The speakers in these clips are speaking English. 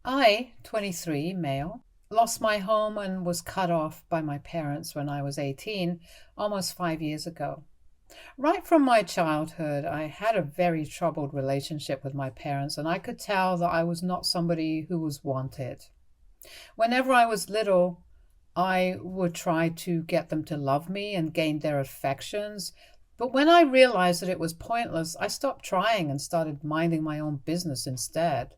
I, 23, male, lost my home and was cut off by my parents when I was 18, almost 5 years ago. Right from my childhood, I had a very troubled relationship with my parents, and I could tell that I was not somebody who was wanted. Whenever I was little, I would try to get them to love me and gain their affections. But when I realized that it was pointless, I stopped trying and started minding my own business instead.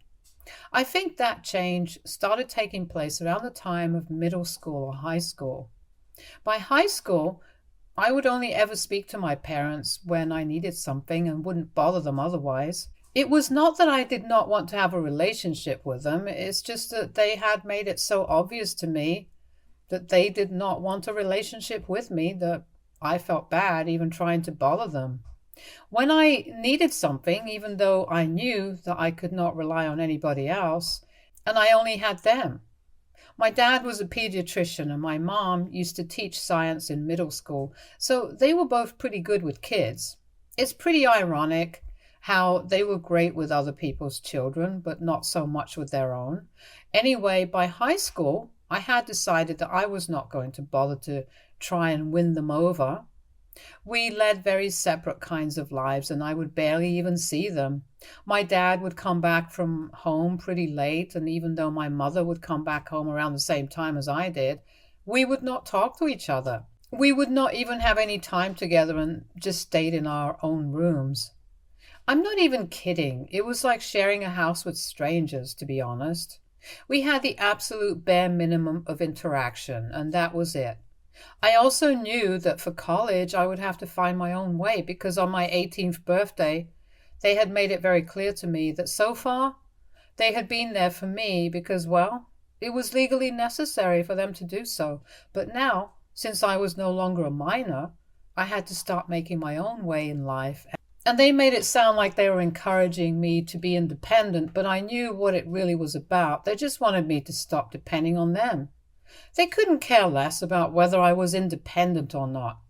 I think that change started taking place around the time of middle school or high school. By high school, I would only ever speak to my parents when I needed something and wouldn't bother them otherwise. It was not that I did not want to have a relationship with them, it's just that they had made it so obvious to me that they did not want a relationship with me that I felt bad even trying to bother them. When I needed something, even though I knew that I could not rely on anybody else, and I only had them. My dad was a pediatrician and my mom used to teach science in middle school, so they were both pretty good with kids. It's pretty ironic how they were great with other people's children, but not so much with their own. Anyway, by high school, I had decided that I was not going to bother to try and win them over. We led very separate kinds of lives, and I would barely even see them. My dad would come back from home pretty late, and even though my mother would come back home around the same time as I did, we would not talk to each other. We would not even have any time together and just stayed in our own rooms. I'm not even kidding. It was like sharing a house with strangers, to be honest. We had the absolute bare minimum of interaction, and that was it. I also knew that for college I would have to find my own way because on my 18th birthday they had made it very clear to me that so far they had been there for me because, well, it was legally necessary for them to do so. But now, since I was no longer a minor, I had to start making my own way in life. And they made it sound like they were encouraging me to be independent, but I knew what it really was about. They just wanted me to stop depending on them. They couldn't care less about whether I was independent or not.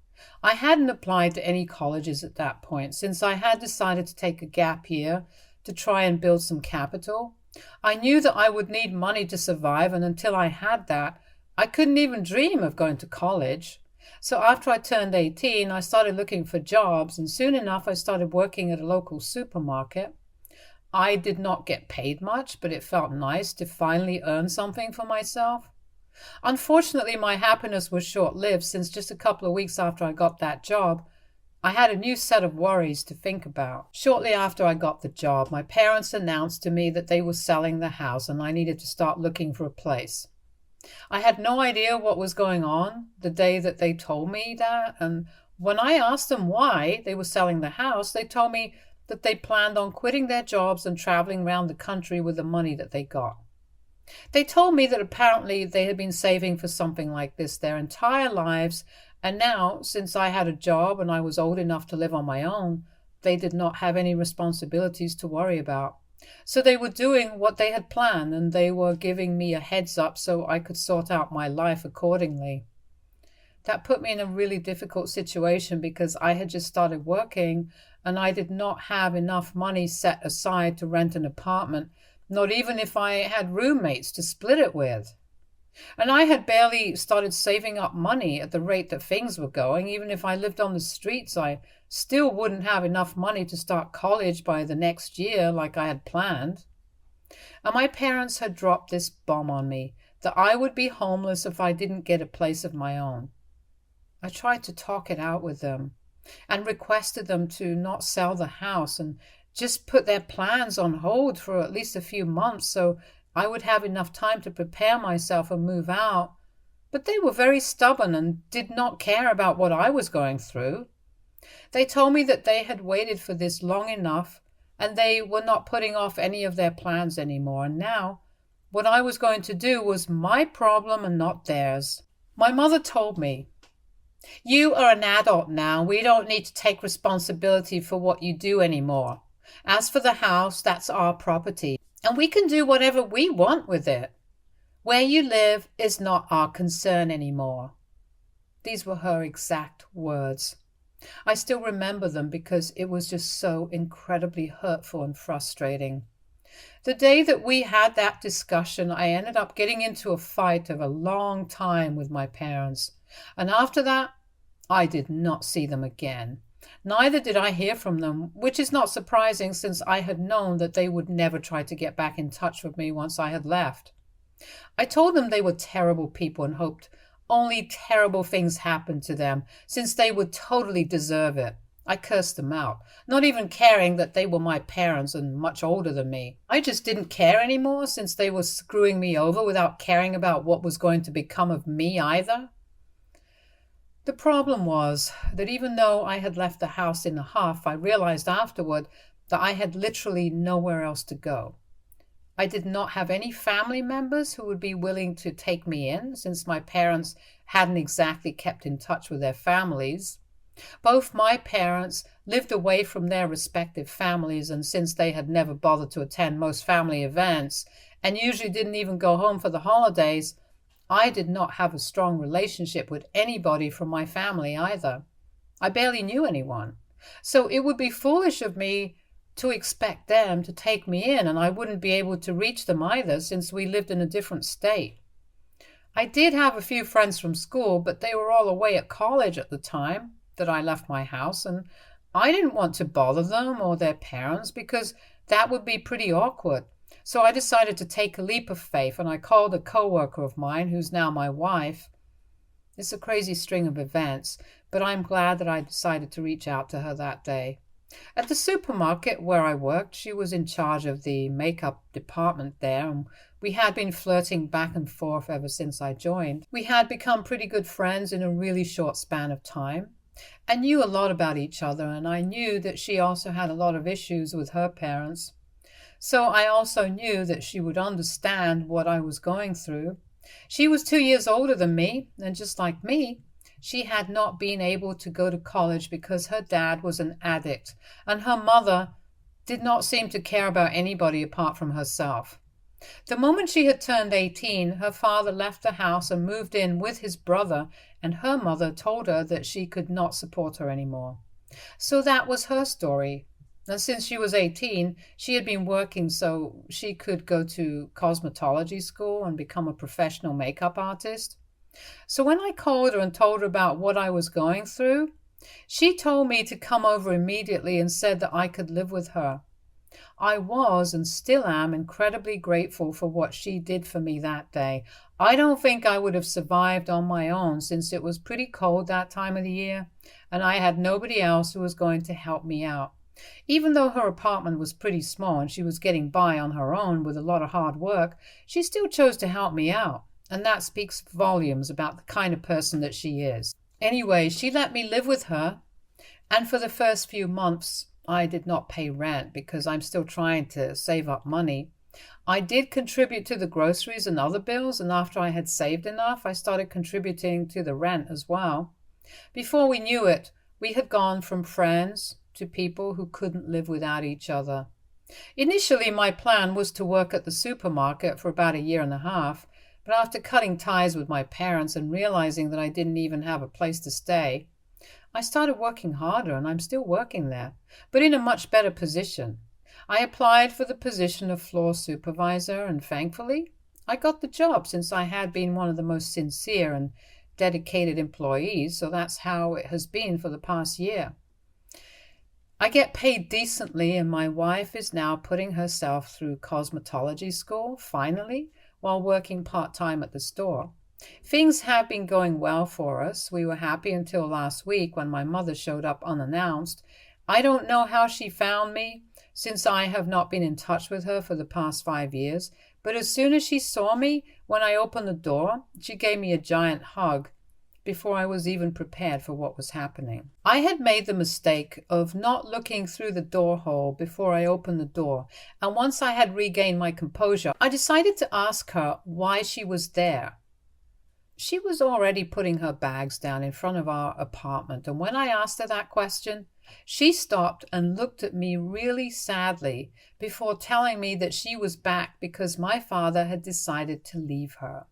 I hadn't applied to any colleges at that point, since I had decided to take a gap year to try and build some capital. I knew that I would need money to survive, and until I had that, I couldn't even dream of going to college. So after I turned 18, I started looking for jobs, and soon enough I started working at a local supermarket. I did not get paid much, but it felt nice to finally earn something for myself. Unfortunately, my happiness was short lived since just a couple of weeks after I got that job, I had a new set of worries to think about. Shortly after I got the job, my parents announced to me that they were selling the house and I needed to start looking for a place. I had no idea what was going on the day that they told me that, and when I asked them why they were selling the house, they told me that they planned on quitting their jobs and traveling around the country with the money that they got. They told me that apparently they had been saving for something like this their entire lives, and now, since I had a job and I was old enough to live on my own, they did not have any responsibilities to worry about. So they were doing what they had planned, and they were giving me a heads up so I could sort out my life accordingly. That put me in a really difficult situation because I had just started working and I did not have enough money set aside to rent an apartment, not even if I had roommates to split it with. And I had barely started saving up money at the rate that things were going. Even if I lived on the streets, I still wouldn't have enough money to start college by the next year like I had planned. And my parents had dropped this bomb on me that I would be homeless if I didn't get a place of my own. I tried to talk it out with them and requested them to not sell the house and just put their plans on hold for at least a few months so I would have enough time to prepare myself and move out. But they were very stubborn and did not care about what I was going through. They told me that they had waited for this long enough and they were not putting off any of their plans anymore. And now, what I was going to do was my problem and not theirs. My mother told me, "You are an adult now. We don't need to take responsibility for what you do anymore. As for the house, that's our property, and we can do whatever we want with it. Where you live is not our concern anymore." These were her exact words. I still remember them because it was just so incredibly hurtful and frustrating. The day that we had that discussion, I ended up getting into a fight of a long time with my parents. And after that, I did not see them again. Neither did I hear from them, which is not surprising since I had known that they would never try to get back in touch with me once I had left. I told them they were terrible people and hoped only terrible things happened to them, since they would totally deserve it. I cursed them out, not even caring that they were my parents and much older than me. I just didn't care anymore since they were screwing me over without caring about what was going to become of me either. The problem was that even though I had left the house in a huff, I realized afterward that I had literally nowhere else to go. I did not have any family members who would be willing to take me in, since my parents hadn't exactly kept in touch with their families. Both my parents lived away from their respective families, and since they had never bothered to attend most family events and usually didn't even go home for the holidays, I did not have a strong relationship with anybody from my family either. I barely knew anyone. So it would be foolish of me to expect them to take me in, and I wouldn't be able to reach them either since we lived in a different state. I did have a few friends from school, but they were all away at college at the time that I left my house, and I didn't want to bother them or their parents because that would be pretty awkward. So I decided to take a leap of faith, and I called a coworker of mine who's now my wife. It's a crazy string of events, but I'm glad that I decided to reach out to her that day. At the supermarket where I worked, she was in charge of the makeup department there, and we had been flirting back and forth ever since I joined. We had become pretty good friends in a really short span of time. I knew a lot about each other, and I knew that she also had a lot of issues with her parents. So I also knew that she would understand what I was going through. She was 2 years older than me, and just like me, she had not been able to go to college because her dad was an addict, and her mother did not seem to care about anybody apart from herself. The moment she had turned 18, her father left the house and moved in with his brother, and her mother told her that she could not support her anymore. So that was her story. And since she was 18, she had been working so she could go to cosmetology school and become a professional makeup artist. So when I called her and told her about what I was going through, she told me to come over immediately and said that I could live with her. I was and still am incredibly grateful for what she did for me that day. I don't think I would have survived on my own since it was pretty cold that time of the year, and I had nobody else who was going to help me out. Even though her apartment was pretty small and she was getting by on her own with a lot of hard work, she still chose to help me out. And that speaks volumes about the kind of person that she is. Anyway, she let me live with her, and for the first few months, I did not pay rent because I'm still trying to save up money. I did contribute to the groceries and other bills, and after I had saved enough, I started contributing to the rent as well. Before we knew it, we had gone from friends to people who couldn't live without each other. Initially, my plan was to work at the supermarket for about 1.5 years, but after cutting ties with my parents and realizing that I didn't even have a place to stay, I started working harder, and I'm still working there, but in a much better position. I applied for the position of floor supervisor, and thankfully, I got the job since I had been one of the most sincere and dedicated employees, so that's how it has been for the past year. I get paid decently, and my wife is now putting herself through cosmetology school, finally, while working part-time at the store. Things have been going well for us. We were happy until last week when my mother showed up unannounced. I don't know how she found me, since I have not been in touch with her for the past 5 years, but as soon as she saw me, when I opened the door, she gave me a giant hug before I was even prepared for what was happening. I had made the mistake of not looking through the door hole before I opened the door, and once I had regained my composure, I decided to ask her why she was there. She was already putting her bags down in front of our apartment, and when I asked her that question, she stopped and looked at me really sadly before telling me that she was back because my father had decided to leave her.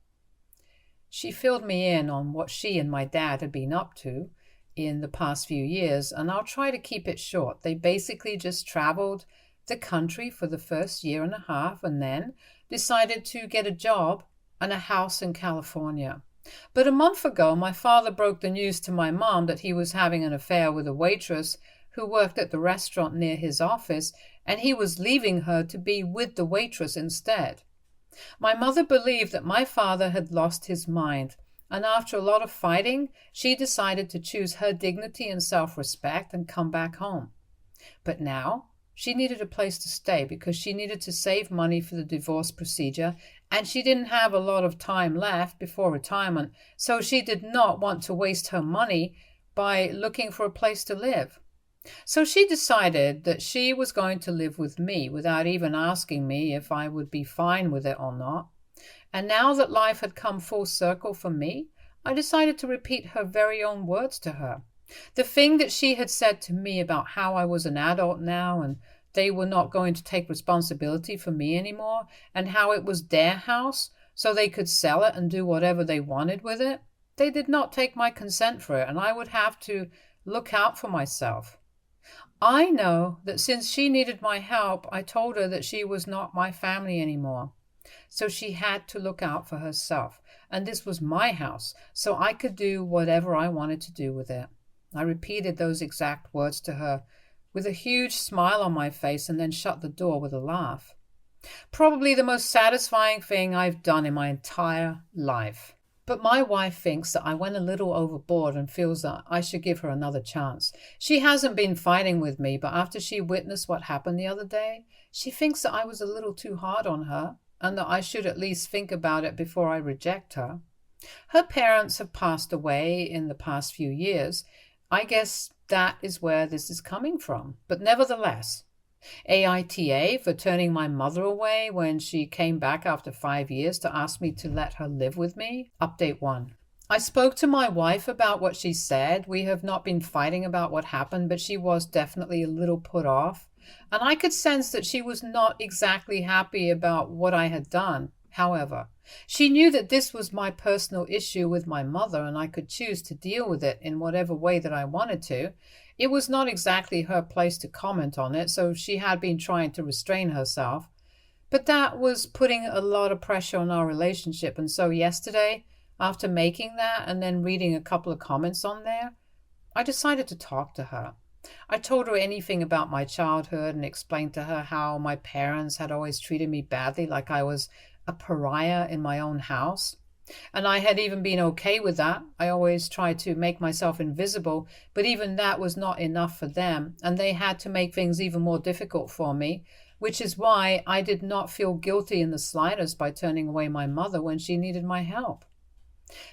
She filled me in on what she and my dad had been up to in the past few years, and I'll try to keep it short. They basically just traveled the country for the first year and a half and then decided to get a job and a house in California. But a month ago, my father broke the news to my mom that he was having an affair with a waitress who worked at the restaurant near his office, and he was leaving her to be with the waitress instead. My mother believed that my father had lost his mind, and after a lot of fighting, she decided to choose her dignity and self-respect and come back home. But now, she needed a place to stay because she needed to save money for the divorce procedure, and she didn't have a lot of time left before retirement, so she did not want to waste her money by looking for a place to live. So she decided that she was going to live with me without even asking me if I would be fine with it or not. And now that life had come full circle for me, I decided to repeat her very own words to her. The thing that she had said to me about how I was an adult now and they were not going to take responsibility for me anymore, and how it was their house so they could sell it and do whatever they wanted with it. They did not take my consent for it, and I would have to look out for myself. I know that since she needed my help, I told her that she was not my family anymore. So she had to look out for herself, and this was my house, so I could do whatever I wanted to do with it. I repeated those exact words to her with a huge smile on my face and then shut the door with a laugh. Probably the most satisfying thing I've done in my entire life. But my wife thinks that I went a little overboard and feels that I should give her another chance. She hasn't been fighting with me, but after she witnessed what happened the other day, she thinks that I was a little too hard on her and that I should at least think about it before I reject her. Her parents have passed away in the past few years. I guess that is where this is coming from. But nevertheless, AITA for turning my mother away when she came back after 5 years to ask me to let her live with me. Update 1. I spoke to my wife about what she said. We have not been fighting about what happened, but she was definitely a little put off. And I could sense that she was not exactly happy about what I had done. However, she knew that this was my personal issue with my mother and I could choose to deal with it in whatever way that I wanted to. It was not exactly her place to comment on it, so she had been trying to restrain herself. But that was putting a lot of pressure on our relationship, and so yesterday, after making that and then reading a couple of comments on there, I decided to talk to her. I told her anything about my childhood and explained to her how my parents had always treated me badly, like I was a pariah in my own house. And I had even been okay with that. I always tried to make myself invisible, but even that was not enough for them, and they had to make things even more difficult for me, which is why I did not feel guilty in the slightest by turning away my mother when she needed my help.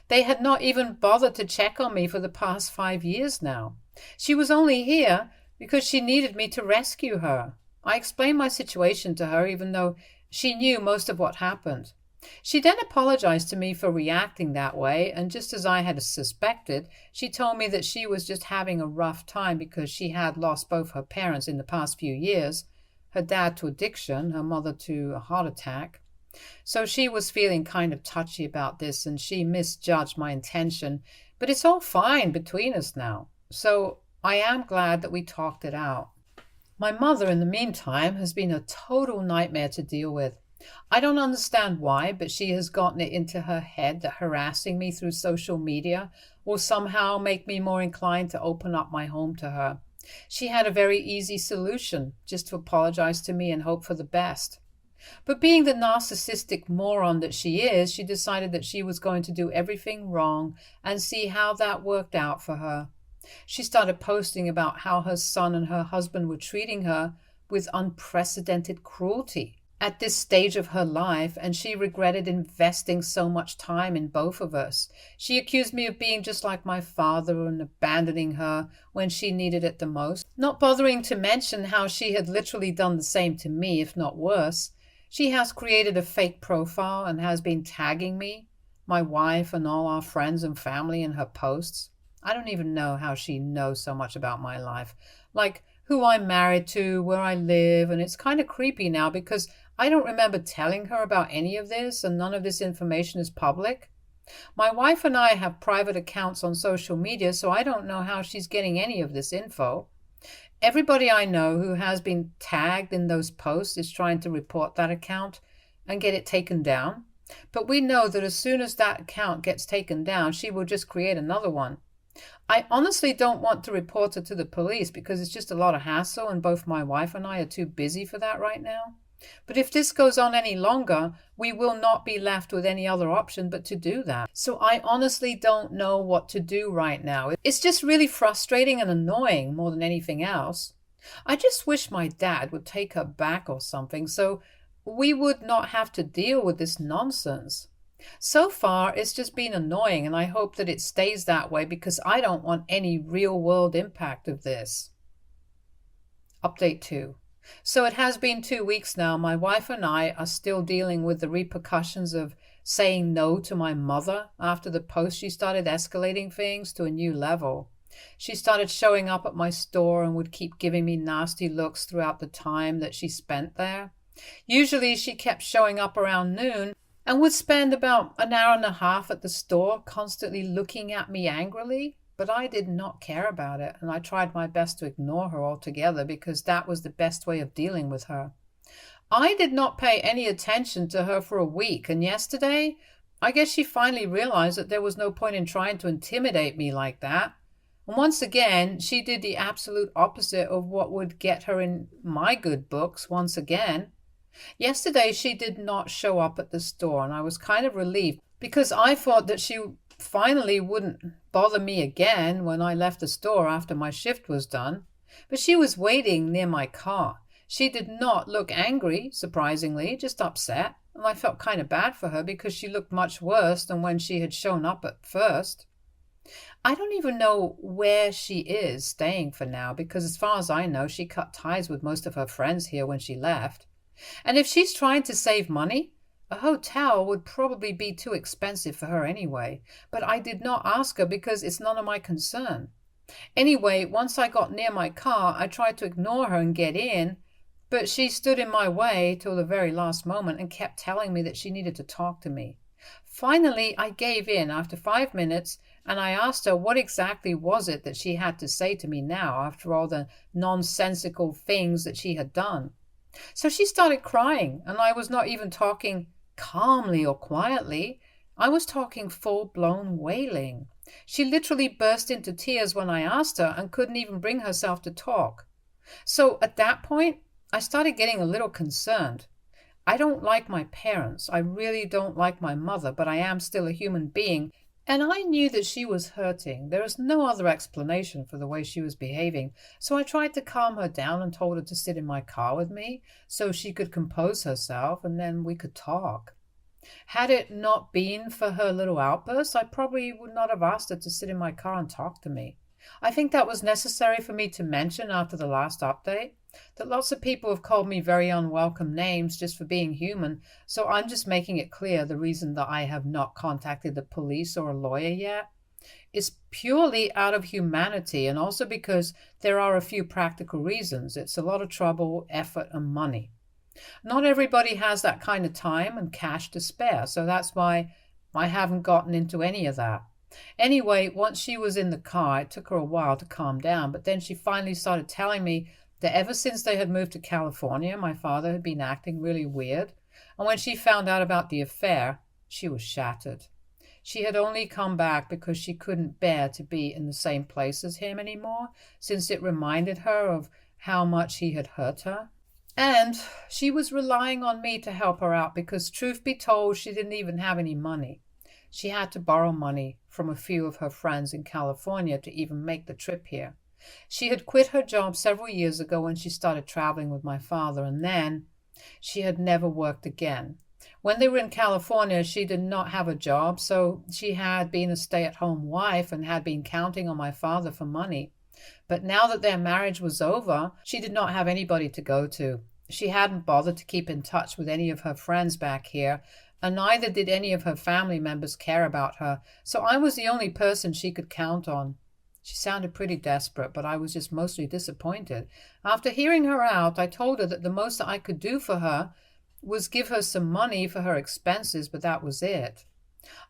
They had not even bothered to check on me for the past 5 years now. She was only here because she needed me to rescue her. I explained my situation to her, even though she knew most of what happened. She then apologized to me for reacting that way, and just as I had suspected, she told me that she was just having a rough time because she had lost both her parents in the past few years, her dad to addiction, her mother to a heart attack. So she was feeling kind of touchy about this, and she misjudged my intention, but it's all fine between us now. So I am glad that we talked it out. My mother, in the meantime, has been a total nightmare to deal with. I don't understand why, but she has gotten it into her head that harassing me through social media will somehow make me more inclined to open up my home to her. She had a very easy solution, just to apologize to me and hope for the best. But being the narcissistic moron that she is, she decided that she was going to do everything wrong and see how that worked out for her. She started posting about how her son and her husband were treating her with unprecedented cruelty at this stage of her life, and she regretted investing so much time in both of us. She accused me of being just like my father and abandoning her when she needed it the most, not bothering to mention how she had literally done the same to me, if not worse. She has created a fake profile and has been tagging me, my wife, and all our friends and family in her posts. I don't even know how she knows so much about my life, like who I'm married to, where I live, and it's kind of creepy now because I don't remember telling her about any of this, and none of this information is public. My wife and I have private accounts on social media, so I don't know how she's getting any of this info. Everybody I know who has been tagged in those posts is trying to report that account and get it taken down. But we know that as soon as that account gets taken down, she will just create another one. I honestly don't want to report her to the police because it's just a lot of hassle, and both my wife and I are too busy for that right now. But if this goes on any longer, we will not be left with any other option but to do that. So I honestly don't know what to do right now. It's just really frustrating and annoying more than anything else. I just wish my dad would take her back or something so we would not have to deal with this nonsense. So far, it's just been annoying, and I hope that it stays that way because I don't want any real world impact of this. Update 2. So it has been 2 weeks now. My wife and I are still dealing with the repercussions of saying no to my mother after the post. She started escalating things to a new level. She started showing up at my store and would keep giving me nasty looks throughout the time that she spent there. Usually she kept showing up around noon and would spend about an hour and a half at the store, constantly looking at me angrily. But I did not care about it, and I tried my best to ignore her altogether because that was the best way of dealing with her. I did not pay any attention to her for a week, and yesterday, I guess she finally realized that there was no point in trying to intimidate me like that. And once again, she did the absolute opposite of what would get her in my good books once again. Yesterday, she did not show up at the store, and I was kind of relieved because I thought that she finally wouldn't bother me again when I left the store after my shift was done. But she was waiting near my car. She did not look angry, surprisingly, just upset, and I felt kind of bad for her because she looked much worse than when she had shown up at first. I don't even know where she is staying for now because as far as I know, she cut ties with most of her friends here when she left. And if she's trying to save money, a hotel would probably be too expensive for her anyway, but I did not ask her because it's none of my concern. Anyway, once I got near my car, I tried to ignore her and get in, but she stood in my way till the very last moment and kept telling me that she needed to talk to me. Finally, I gave in after 5 minutes, and I asked her what exactly was it that she had to say to me now after all the nonsensical things that she had done. So she started crying, and I was not even talking calmly or quietly. I was talking full-blown wailing. She literally burst into tears when I asked her and couldn't even bring herself to talk. So at that point, I started getting a little concerned. I don't like my parents. I really don't like my mother, but I am still a human being, and I knew that she was hurting. There is no other explanation for the way she was behaving, so I tried to calm her down and told her to sit in my car with me so she could compose herself and then we could talk. Had it not been for her little outburst, I probably would not have asked her to sit in my car and talk to me. I think that was necessary for me to mention after the last update, that lots of people have called me very unwelcome names just for being human, so I'm just making it clear the reason that I have not contacted the police or a lawyer yet is purely out of humanity, and also because there are a few practical reasons. It's a lot of trouble, effort, and money. Not everybody has that kind of time and cash to spare, so that's why I haven't gotten into any of that. Anyway, once she was in the car, it took her a while to calm down, but then she finally started telling me that ever since they had moved to California, my father had been acting really weird, and when she found out about the affair, she was shattered. She had only come back because she couldn't bear to be in the same place as him anymore, since it reminded her of how much he had hurt her. And she was relying on me to help her out because, truth be told, she didn't even have any money. She had to borrow money from a few of her friends in California to even make the trip here. She had quit her job several years ago when she started traveling with my father, and then she had never worked again. When they were in California, she did not have a job, so she had been a stay-at-home wife and had been counting on my father for money. But now that their marriage was over, she did not have anybody to go to. She hadn't bothered to keep in touch with any of her friends back here, and neither did any of her family members care about her, so I was the only person she could count on. She sounded pretty desperate, but I was just mostly disappointed. After hearing her out, I told her that the most that I could do for her was give her some money for her expenses, but that was it.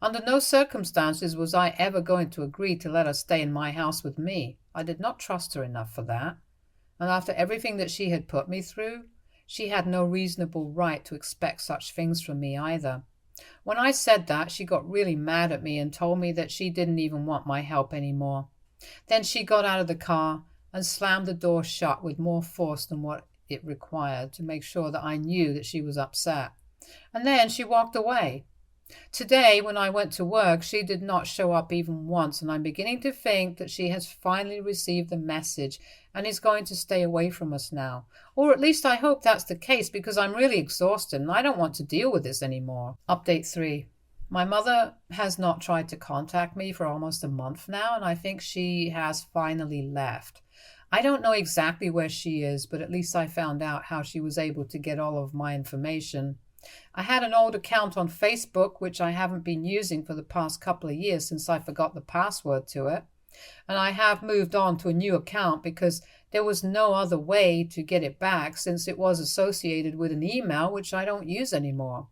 Under no circumstances was I ever going to agree to let her stay in my house with me. I did not trust her enough for that. And after everything that she had put me through, she had no reasonable right to expect such things from me either. When I said that, she got really mad at me and told me that she didn't even want my help anymore. Then she got out of the car and slammed the door shut with more force than what it required to make sure that I knew that she was upset. And then she walked away. Today, when I went to work, she did not show up even once, and I'm beginning to think that she has finally received the message and is going to stay away from us now. Or at least I hope that's the case, because I'm really exhausted and I don't want to deal with this anymore. Update 3. My mother has not tried to contact me for almost a month now, and I think she has finally left. I don't know exactly where she is, but at least I found out how she was able to get all of my information. I had an old account on Facebook, which I haven't been using for the past couple of years since I forgot the password to it. And I have moved on to a new account because there was no other way to get it back since it was associated with an email, which I don't use anymore.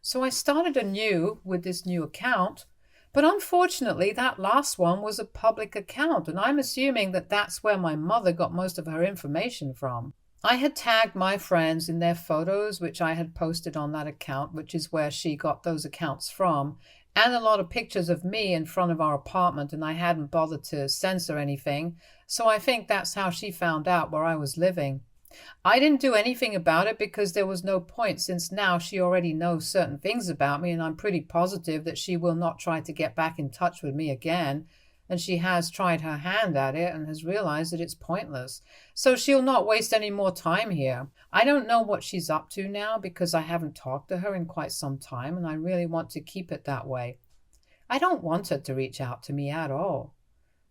So I started anew with this new account, but unfortunately that last one was a public account, and I'm assuming that that's where my mother got most of her information from. I had tagged my friends in their photos, which I had posted on that account, which is where she got those accounts from, and a lot of pictures of me in front of our apartment, and I hadn't bothered to censor anything, so I think that's how she found out where I was living. I didn't do anything about it because there was no point, since now she already knows certain things about me, and I'm pretty positive that she will not try to get back in touch with me again. And she has tried her hand at it and has realized that it's pointless. So she'll not waste any more time here. I don't know what she's up to now because I haven't talked to her in quite some time, and I really want to keep it that way. I don't want her to reach out to me at all.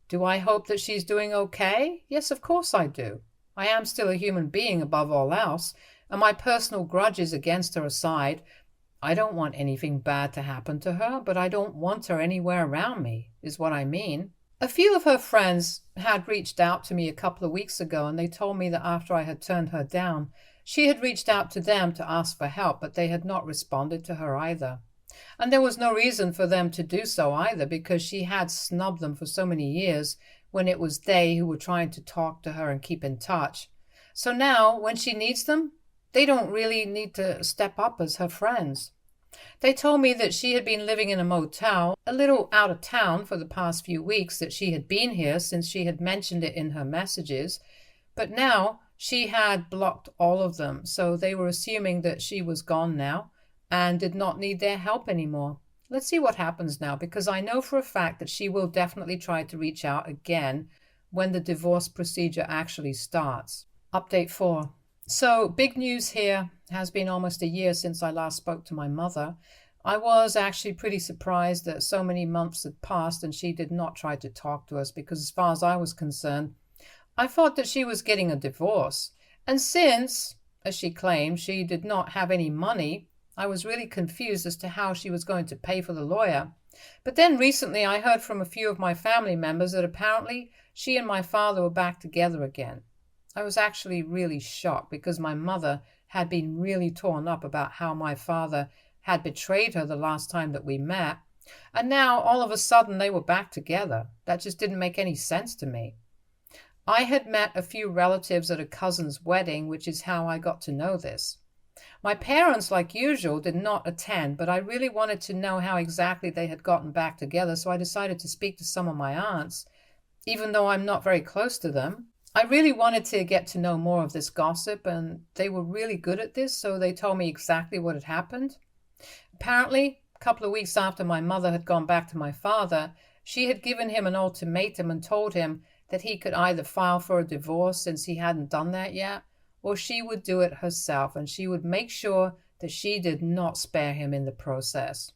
Do I hope that she's doing okay? Yes, of course I do. I am still a human being above all else, and my personal grudges against her aside, I don't want anything bad to happen to her, but I don't want her anywhere around me, is what I mean. A few of her friends had reached out to me a couple of weeks ago, and they told me that after I had turned her down, she had reached out to them to ask for help, but they had not responded to her either. And there was no reason for them to do so either, because she had snubbed them for so many years when it was they who were trying to talk to her and keep in touch. So now, when she needs them, they don't really need to step up as her friends. They told me that she had been living in a motel, a little out of town for the past few weeks, that she had been here since she had mentioned it in her messages, but now she had blocked all of them, so they were assuming that she was gone now and did not need their help anymore. Let's see what happens now, because I know for a fact that she will definitely try to reach out again when the divorce procedure actually starts. Update 4. So, big news here. It has been almost a year since I last spoke to my mother. I was actually pretty surprised that so many months had passed and she did not try to talk to us, because as far as I was concerned, I thought that she was getting a divorce. And since, as she claimed, she did not have any money, I was really confused as to how she was going to pay for the lawyer. But then recently I heard from a few of my family members that apparently she and my father were back together again. I was actually really shocked because my mother had been really torn up about how my father had betrayed her the last time that we met, and now all of a sudden they were back together. That just didn't make any sense to me. I had met a few relatives at a cousin's wedding, which is how I got to know this. My parents, like usual, did not attend, but I really wanted to know how exactly they had gotten back together, so I decided to speak to some of my aunts, even though I'm not very close to them. I really wanted to get to know more of this gossip, and they were really good at this, so they told me exactly what had happened. Apparently, a couple of weeks after my mother had gone back to my father, she had given him an ultimatum and told him that he could either file for a divorce, since he hadn't done that yet, or she would do it herself, and she would make sure that she did not spare him in the process.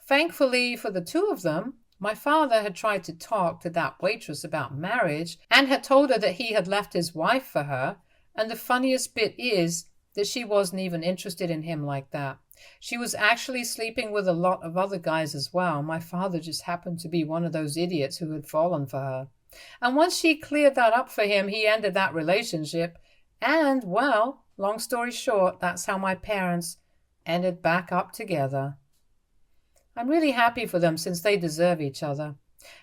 Thankfully for the two of them, my father had tried to talk to that waitress about marriage and had told her that he had left his wife for her, and the funniest bit is that she wasn't even interested in him like that. She was actually sleeping with a lot of other guys as well. My father just happened to be one of those idiots who had fallen for her. And once she cleared that up for him, he ended that relationship, and, well, long story short, that's how my parents ended back up together. I'm really happy for them since they deserve each other.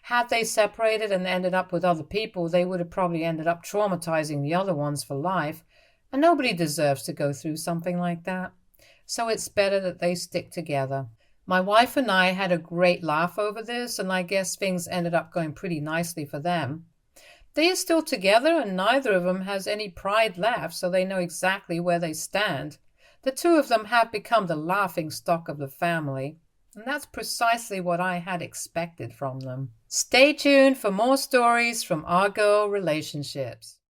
Had they separated and ended up with other people, they would have probably ended up traumatizing the other ones for life, and nobody deserves to go through something like that. So it's better that they stick together. My wife and I had a great laugh over this, and I guess things ended up going pretty nicely for them. They are still together, and neither of them has any pride left, so they know exactly where they stand. The two of them have become the laughing stock of the family, and that's precisely what I had expected from them. Stay tuned for more stories from our girl relationships.